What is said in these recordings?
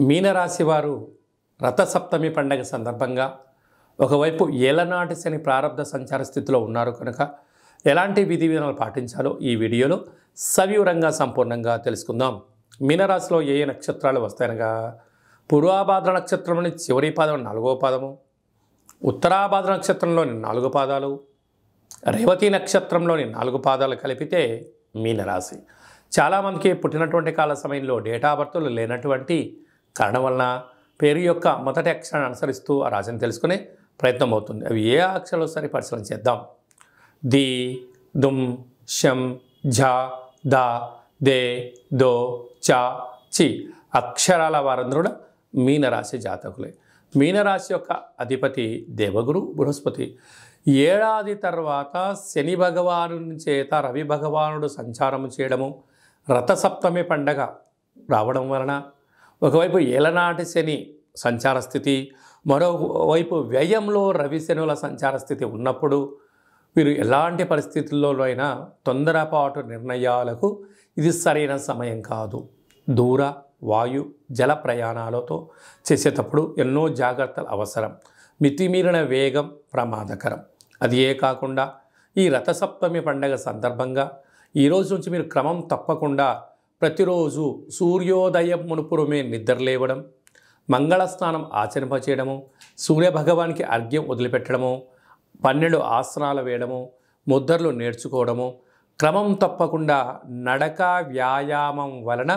మీనరాశి వారు రథసప్తమి పండగ సందర్భంగా ఒకవైపు ఏలనాటి శని ప్రారంభ సంచార స్థితిలో ఉన్నారు కనుక ఎలాంటి విధి విధానాలు పాటించాలో ఈ వీడియోలో సవివరంగా సంపూర్ణంగా తెలుసుకుందాం. మీనరాశిలో ఏ ఏ నక్షత్రాలు వస్తాయనగా పూర్వాభాద్ర నక్షత్రంలోని చివరి పాదం 4వ పాదము, ఉత్తరాభాద్ర నక్షత్రంలోని 4 పాదాలు, రేవతి నక్షత్రంలోని 4 పాదాలు కలిపితే మీనరాశి. చాలామందికి పుట్టినటువంటి కాల సమయంలో డేటా బర్త్లు లేనటువంటి కారణం వలన పేరు యొక్క మొదటి అక్షరాన్ని అనుసరిస్తూ ఆ రాశిని తెలుసుకునే ప్రయత్నం అవుతుంది. అవి ఏ అక్షరాలు సరి పరిశీలన చేద్దాం. ది, దుమ్, షం, ఝ, ద, దే, దో, చ, చి అక్షరాల వారందరూ కూడా మీనరాశి జాతకులే. మీనరాశి యొక్క అధిపతి దేవగురు బృహస్పతి. ఏడాది తర్వాత శని భగవాను చేత రవి భగవానుడు సంచారం చేయడము, రథసప్తమి పండగ రావడం వలన ఒకవైపు ఏలనాటి శని సంచార స్థితి, మరోవైపు వ్యయంలో రవి శనుల సంచార స్థితి ఉన్నప్పుడు వీరు ఎలాంటి పరిస్థితుల్లో అయినా తొందరపాటు నిర్ణయాలకు ఇది సరైన సమయం కాదు. దూర వాయు జల ప్రయాణాలతో చేసేటప్పుడు ఎన్నో జాగ్రత్తలు అవసరం. మితిమీరిన వేగం ప్రమాదకరం. అది ఏ కాకుండా ఈ రథసప్తమి పండగ సందర్భంగా ఈరోజు నుంచి మీరు క్రమం తప్పకుండా ప్రతిరోజు సూర్యోదయం మునుపురమే నిద్రలేవడం, మంగళ స్నానం ఆచరింపచేయడము, సూర్యభగవానికి అర్ఘ్యం వదిలిపెట్టడము, 12 ఆసనాలు వేయడము, ముద్రలు నేర్చుకోవడము, క్రమం తప్పకుండా నడక వ్యాయామం వలన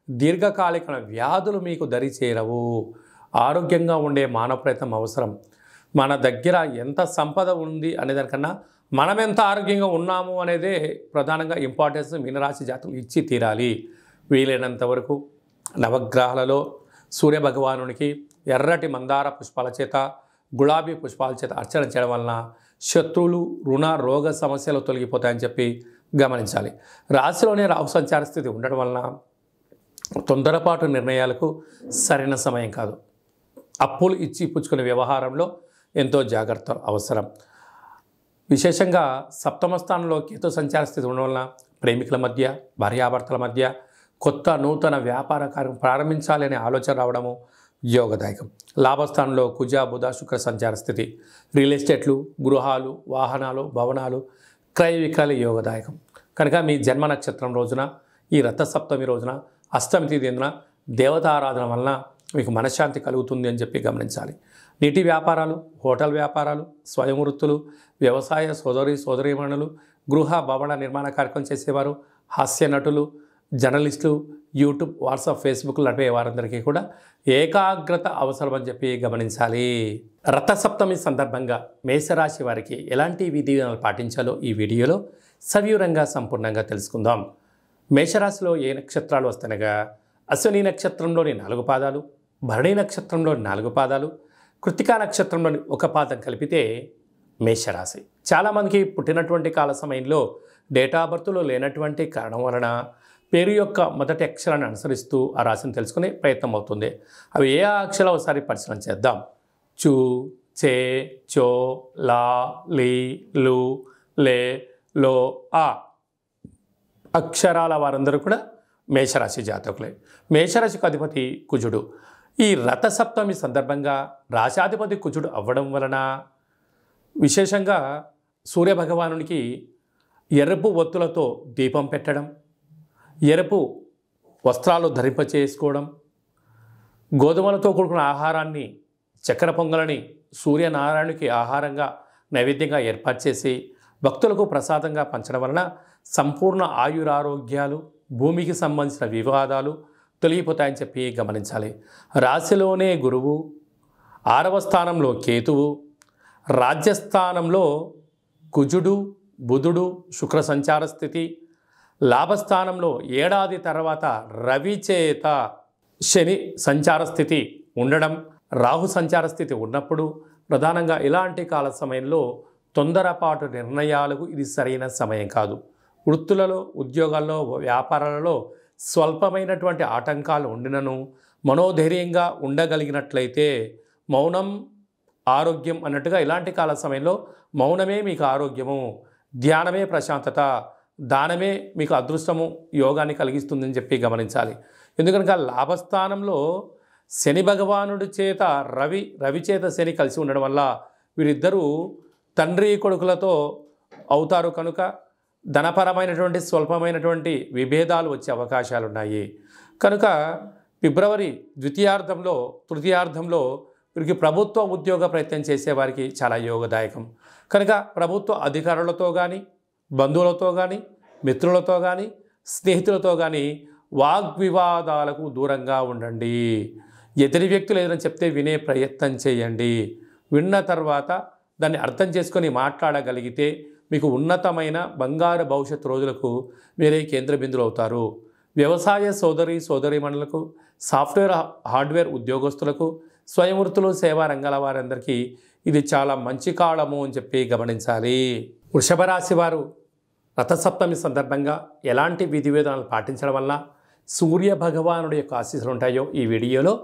దీర్ఘకాలిక వ్యాధులు మీకు దరి చేరవు. ఆరోగ్యంగా ఉండే మానవ ప్రయత్నం అవసరం. మన దగ్గర ఎంత సంపద ఉంది అనేదానికన్నా మనం ఎంత ఆరోగ్యంగా ఉన్నాము అనేదే ప్రధానంగా ఇంపార్టెన్స్ మీనరాశి జాతకులు ఇచ్చి తీరాలి. వీలైనంత వరకు నవగ్రహాలలో సూర్యభగవానునికి ఎర్రటి మందార పుష్పాల చేత, గులాబీ పుష్పాల చేత అర్చన చేయడం వలన శత్రువులు, రుణ, రోగ సమస్యలు తొలగిపోతాయని చెప్పి గమనించాలి. రాశిలోనే రాహు సంచార స్థితి ఉండడం వలన తొందరపాటు నిర్ణయాలకు సరైన సమయం కాదు. అప్పులు ఇచ్చి పుచ్చుకునే వ్యవహారంలో ఎంతో జాగ్రత్త అవసరం. విశేషంగా సప్తమ స్థానంలో కేతు సంచార స్థితి ఉండడం వలన ప్రేమికుల మధ్య, భార్యాభర్తల మధ్య కొత్త నూతన వ్యాపార కార్యం ప్రారంభించాలి అనే ఆలోచన రావడము యోగదాయకం. లాభస్థానంలో కుజ, బుధ, శుక్ర సంచార స్థితి, రియల్ ఎస్టేట్లు, గృహాలు, వాహనాలు, భవనాలు, క్రయ విక్రయాలు యోగదాయకం. కనుక మీ జన్మ నక్షత్రం రోజున ఈ రథసప్తమి రోజున అష్టమి తేదీన దేవతారాధన వలన మీకు మనశ్శాంతి కలుగుతుంది అని చెప్పి గమనించాలి. నీటి వ్యాపారాలు, హోటల్ వ్యాపారాలు, స్వయం వృత్తులు, వ్యవసాయ సోదరీమణులు, గృహ భవన నిర్మాణ కార్యక్రమం చేసేవారు, హాస్య నటులు, జర్నలిస్టులు, యూట్యూబ్, వాట్సాప్, ఫేస్బుక్ నడిపే వారందరికీ కూడా ఏకాగ్రత అవసరమని చెప్పి గమనించాలి. రథసప్తమి సందర్భంగా మేషరాశి వారికి ఎలాంటి విధి విధానాలు పాటించాలో ఈ వీడియోలో సవివరంగా సంపూర్ణంగా తెలుసుకుందాం. మేషరాశిలో ఏ నక్షత్రాలు వస్తాయనగా అశ్విని నక్షత్రంలోని 4 పాదాలు, భరణి నక్షత్రంలోని 4 పాదాలు, కృత్తికా నక్షత్రంలోని 1 పాదం కలిపితే మేషరాశి. చాలామందికి పుట్టినటువంటి కాల సమయంలో డేటా బర్త్లో లేనటువంటి కారణం వలన పేరు యొక్క మొదటి అక్షరాన్ని అనుసరిస్తూ ఆ రాశిని తెలుసుకునే ప్రయత్నం అవుతుంది. అవి ఏ అక్షరాలు ఒకసారి పరిశీలన చేద్దాం. చు, చే, చో, లా, లీ, లు, లే, లో, ఆ అక్షరాల వారందరూ కూడా మేషరాశి జాతకులే. మేషరాశికి అధిపతి కుజుడు. ఈ రథసప్తమి సందర్భంగా రాశాధిపతి కుజుడు అవ్వడం వలన విశేషంగా సూర్యభగవానునికి ఎరుపు ఒత్తులతో దీపం పెట్టడం, ఎరుపు వస్త్రాలు ధరింపచేసుకోవడం, గోధుమలతో కూడుకున్న ఆహారాన్ని, చక్కెర పొంగలని సూర్యనారాయణునికి ఆహారంగా నైవేద్యంగా ఏర్పాటు చేసి భక్తులకు ప్రసాదంగా పంచడం వలన సంపూర్ణ ఆయురారోగ్యాలు, భూమికి సంబంధించిన వివాదాలు తొలగిపోతాయని చెప్పి గమనించాలి. రాశిలోనే గురువు, 6వ స్థానంలో కేతువు, రాజ్యస్థానంలో కుజుడు, బుధుడు, శుక్ర సంచార స్థితి, లాభస్థానంలో ఏడాది తర్వాత రవి చేత శని సంచార స్థితి ఉండడం, రాహు సంచార స్థితి ఉన్నప్పుడు ప్రధానంగా ఇలాంటి కాల సమయంలో తొందరపాటు నిర్ణయాలకు ఇది సరైన సమయం కాదు. వృత్తులలో, ఉద్యోగాల్లో, వ్యాపారాలలో స్వల్పమైనటువంటి ఆటంకాలు ఉండినను మనోధైర్యంగా ఉండగలిగినట్లయితే మౌనం ఆరోగ్యం అన్నట్టుగా ఇలాంటి కాల సమయంలో మౌనమే మీకు ఆరోగ్యము, ధ్యానమే ప్రశాంతత, దానమే మీకు అదృష్టము, యోగాన్ని కలిగిస్తుందని చెప్పి గమనించాలి. ఎందుకనగా లాభస్థానంలో శని భగవానుడి చేత రవి చేత శని కలిసి ఉండడం వల్ల వీరిద్దరూ తండ్రి కొడుకులతో అవుతారు కనుక ధనపరమైనటువంటి స్వల్పమైనటువంటి విభేదాలు వచ్చే అవకాశాలు ఉన్నాయి. కనుక ఫిబ్రవరి ద్వితీయార్థంలో తృతీయార్థంలో వీరికి ప్రభుత్వ ఉద్యోగ ప్రయత్నం చేసేవారికి చాలా యోగదాయకం. కనుక ప్రభుత్వ అధికారులతో కానీ బంధువులతో కానీ మిత్రులతో కానీ స్నేహితులతో కానీ వాగ్వివాదాలకు దూరంగా ఉండండి. ఎదుటి వ్యక్తులు ఏదైనా చెప్తే వినే ప్రయత్నం చేయండి. విన్న తర్వాత దాన్ని అర్థం చేసుకొని మాట్లాడగలిగితే మీకు ఉన్నతమైన బంగారు భవిష్యత్తు రోజులకు మీరే కేంద్ర బిందువులు అవుతారు. వ్యవసాయ సోదరీమణులకు, సాఫ్ట్వేర్ హార్డ్వేర్ ఉద్యోగస్తులకు, స్వయం వృత్తులు సేవా రంగాల వారందరికీ ఇది చాలా మంచి కాలము అని చెప్పి గమనించాలి. వృషభ రాశి వారు రథసప్తమి సందర్భంగా ఎలాంటి విధి విధానాలు పాటించడం వల్ల సూర్య భగవానుడి యొక్క ఆశీస్సులు ఉంటాయో ఈ వీడియోలో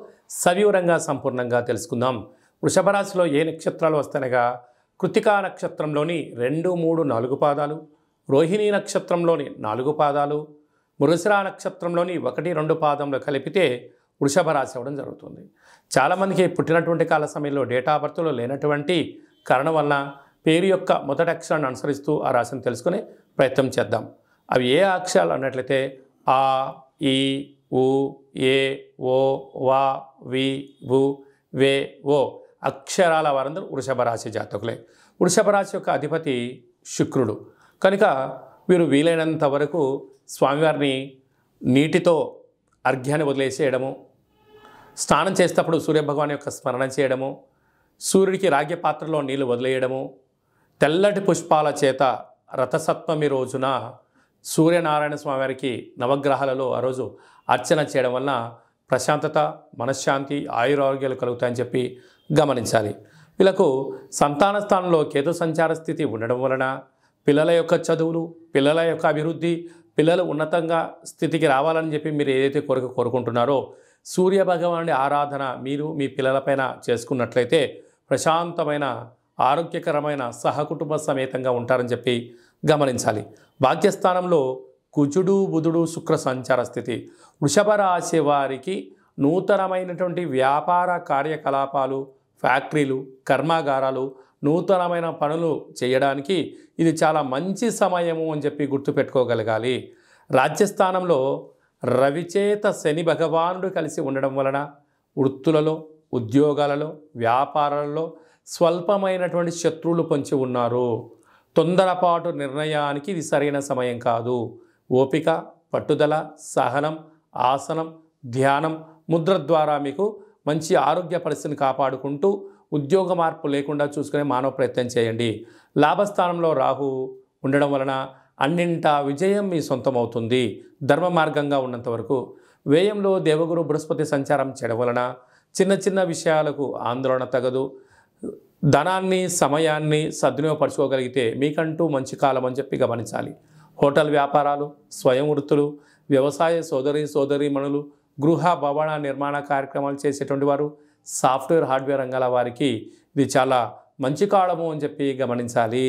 సవివరంగా సంపూర్ణంగా తెలుసుకుందాం. వృషభ రాశిలో ఏ నక్షత్రాలు వస్తాయనగా కృత్తికా నక్షత్రంలోని 2, 3, 4 పాదాలు, రోహిణీ నక్షత్రంలోని 4 పాదాలు, మృగశిర నక్షత్రంలోని 1, 2 పాదంలో కలిపితే వృషభ రాశి అవ్వడం జరుగుతుంది. చాలామందికి పుట్టినటువంటి కాల సమయంలో డేటా ఆఫ్ బర్త్లో లేనటువంటి కారణం వలన పేరు యొక్క మొదటి అక్షరాన్ని అనుసరిస్తూ ఆ రాశిని తెలుసుకునే ప్రయత్నం చేద్దాం. అవి ఏ అక్షరాలు అన్నట్లయితే ఆ, ఈ, ఉ, ఏ, ఓ, వా, వి, వు, వే, ఓ అక్షరాల వారందరూ వృషభ రాశి జాతకులే. వృషభ రాశి యొక్క అధిపతి శుక్రుడు కనుక వీరు వీలైనంత వరకు స్వామివారిని నీటితో అర్ఘ్యాన్ని వదిలేసేయడము, స్నానం చేసేటప్పుడు సూర్యభగవాన్ యొక్క స్మరణ చేయడము, సూర్యుడికి రాగి పాత్రలో నీళ్లు వదిలేయడము, తెల్లటి పుష్పాల చేత రథసప్తమి రోజున సూర్యనారాయణ స్వామివారికి నవగ్రహాలలో ఆ రోజు అర్చన చేయడం వలన ప్రశాంతత, మనశ్శాంతి, ఆయురారోగ్యాలు కలుగుతాయని చెప్పి గమనించాలి. వీళ్ళకు సంతాన స్థానంలో కేతు సంచార స్థితి ఉండడం వలన పిల్లల యొక్క చదువులు, పిల్లల యొక్క అభివృద్ధి, పిల్లలు ఉన్నతంగా స్థితికి రావాలని చెప్పి మీరు ఏదైతే కోరుకుంటున్నారో సూర్య భగవానుడి ఆరాధన మీరు మీ పిల్లలపైన చేసుకున్నట్లయితే ప్రశాంతమైన ఆరోగ్యకరమైన సహకుటుంబ సమేతంగా ఉంటారని చెప్పి గమనించాలి. భాగ్యస్థానంలో కుజుడు, బుధుడు, శుక్ర సంచార స్థితి వృషభ రాశి వారికి నూతనమైనటువంటి వ్యాపార కార్యకలాపాలు, ఫ్యాక్టరీలు, కర్మాగారాలు, నూతనమైన పనులు చేయడానికి ఇది చాలా మంచి సమయము అని చెప్పి గుర్తుపెట్టుకోగలగాలి. రాజ్యస్థానంలో రవిచేత శని భగవానుడు కలిసి ఉండడం వలన వృత్తులలో, ఉద్యోగాలలో, వ్యాపారాలలో స్వల్పమైనటువంటి శత్రువులు పొంచి ఉన్నారు. తొందరపాటు నిర్ణయానికి ఇది సరైన సమయం కాదు. ఓపిక, పట్టుదల, సహనం, ఆసనం, ధ్యానం, ముద్ర ద్వారా మీకు మంచి ఆరోగ్య పరిస్థితిని కాపాడుకుంటూ ఉద్యోగ మార్పు లేకుండా చూసుకునే మానవ ప్రయత్నం చేయండి. లాభస్థానంలో రాహు ఉండడం వలన అన్నింటా విజయం మీ సొంతం అవుతుంది. ధర్మ మార్గంగా ఉన్నంత వరకు వ్యయంలో దేవగురు బృహస్పతి సంచారం చేయడం వలన చిన్న చిన్న విషయాలకు ఆందోళన తగదు. ధనాన్ని, సమయాన్ని సద్వినియోగపరచుకోగలిగితే మీకంటూ మంచి కాలం అని చెప్పి గమనించాలి. హోటల్ వ్యాపారాలు, స్వయం వృత్తులు, వ్యవసాయ సోదరీమణులు, గృహ భవన నిర్మాణ కార్యక్రమాలు చేసేటువంటి వారు, సాఫ్ట్వేర్ హార్డ్వేర్ రంగాల వారికి ఇది చాలా మంచి కాలము అని చెప్పి గమనించాలి.